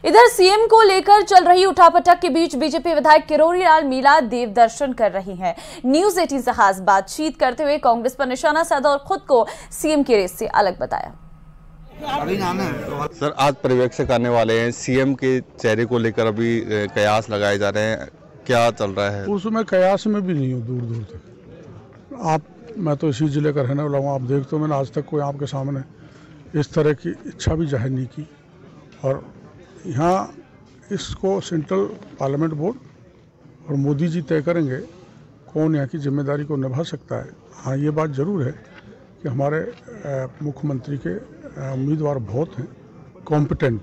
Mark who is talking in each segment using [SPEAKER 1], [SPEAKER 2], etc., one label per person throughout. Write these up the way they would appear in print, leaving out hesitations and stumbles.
[SPEAKER 1] इधर सीएम को लेकर चल रही उठापटक के बीच बीजेपी विधायक किरोड़ी लाल मीणा देव दर्शन कर रही हैं। न्यूज 18 से खास बातचीत करते हुए कांग्रेस पर निशाना साधा और खुद को सीएम की रेस से अलग बताया।
[SPEAKER 2] सर, आज पर्यवेक्षक आने वाले हैं, सीएम के चेहरे को लेकर अभी कयास लगाए जा रहे हैं, क्या चल रहा है?
[SPEAKER 3] उसमें कयास में भी नहीं हूँ दूर दूर तक। मैं तो इसी जिले का रहने वाला हूँ। आप देखते हो मैंने आज तक कोई आपके सामने इस तरह की इच्छा भी जाहिर नहीं की। और यहाँ इसको सेंट्रल पार्लियामेंट बोर्ड और मोदी जी तय करेंगे कौन यहाँ की जिम्मेदारी को निभा सकता है। हाँ, ये बात ज़रूर है कि हमारे मुख्यमंत्री के उम्मीदवार बहुत हैं कॉम्पिटेंट।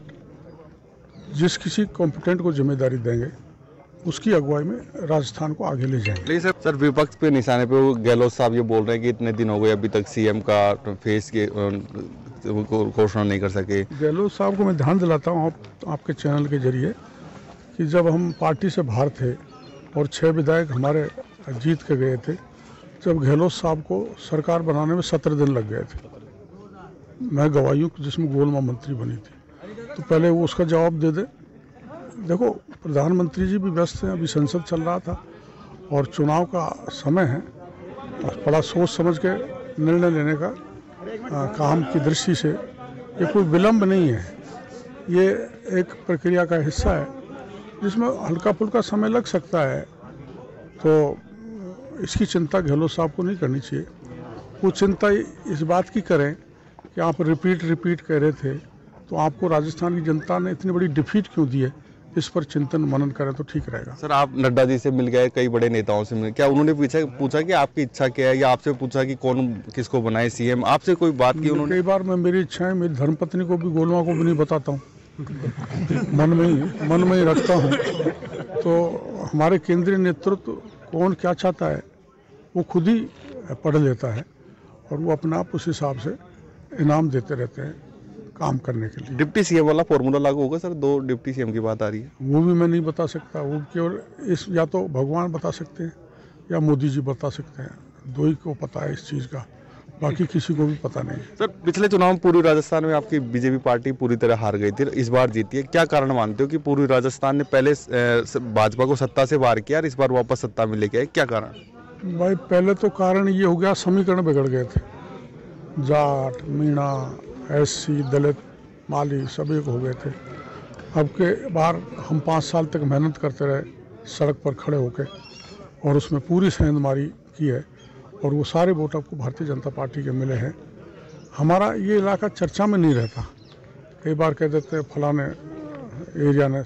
[SPEAKER 3] जिस किसी कॉम्पिटेंट को जिम्मेदारी देंगे उसकी अगुवाई में राजस्थान को आगे ले जाएंगे।
[SPEAKER 2] सर, विपक्ष पे निशाने पे वो गहलोत साहब ये बोल रहे हैं कि इतने दिन हो गए अभी तक सीएम का फेस के घोषणा नहीं कर सके।
[SPEAKER 3] गहलोत साहब को मैं ध्यान दिलाता हूँ आपके चैनल के जरिए कि जब हम पार्टी से बाहर थे और 6 विधायक हमारे जीत के गए थे, जब गहलोत साहब को सरकार बनाने में 17 दिन लग गए थे। मैं गवाही हूँ जिसमें गोलमा मंत्री बनी थी, तो पहले वो उसका जवाब दे दे। देखो, प्रधानमंत्री जी भी व्यस्त हैं, अभी संसद चल रहा था और चुनाव का समय है और बड़ा सोच समझ के निर्णय लेने का काम की दृष्टि से ये कोई विलंब नहीं है। ये एक प्रक्रिया का हिस्सा है जिसमें हल्का फुल्का समय लग सकता है, तो इसकी चिंता गहलोत साहब को नहीं करनी चाहिए। वो चिंता इस बात की करें कि आप रिपीट कह रहे थे, तो आपको राजस्थान की जनता ने इतनी बड़ी डिफीट क्यों दी है, इस पर चिंतन मनन करें तो ठीक रहेगा।
[SPEAKER 2] सर, आप नड्डा जी से मिल गए, कई बड़े नेताओं से मिले, क्या उन्होंने पूछा कि आपकी इच्छा क्या है, या आपसे पूछा कि कौन किसको बनाए सीएम? आपसे कोई बात की उन्होंने?
[SPEAKER 3] कई बार मैं मेरी इच्छाएं मेरी धर्मपत्नी को भी, गोलमा को भी नहीं बताता हूँ, मन में ही रखता हूँ। तो हमारे केंद्रीय नेतृत्व कौन क्या चाहता है वो खुद ही पढ़ लेता है और वो अपने आप उस हिसाब से इनाम देते रहते हैं काम करने के लिए।
[SPEAKER 2] डिप्टी सीएम वाला फॉर्मूला लागू होगा सर? 2 डिप्टी सीएम की बात आ रही है।
[SPEAKER 3] वो भी मैं नहीं बता सकता, वो केवल इस या तो भगवान बता सकते हैं या मोदी जी बता सकते हैं, 2 ही को पता है इस चीज़ का, बाकी किसी को भी पता नहीं।
[SPEAKER 2] सर, पिछले चुनाव में पूरी राजस्थान में आपकी बीजेपी पार्टी पूरी तरह हार गई थी, इस बार जीती है, क्या कारण मानते हो कि पूरी राजस्थान ने पहले भाजपा को सत्ता से बाहर किया और इस बार वापस सत्ता में लेके आए, क्या कारण?
[SPEAKER 3] भाई, पहले तो कारण ये हो गया, समीकरण बिगड़ गए थे। जाट, मीणा, एससी, दलित, माली सब एक हो गए थे। अब के बार हम 5 साल तक मेहनत करते रहे सड़क पर खड़े होकर और उसमें पूरी सेंधमारी की है और वो सारे वोट आपको भारतीय जनता पार्टी के मिले हैं। हमारा ये इलाका चर्चा में नहीं रहता, कई बार कह देते हैं फलाने एरिया ने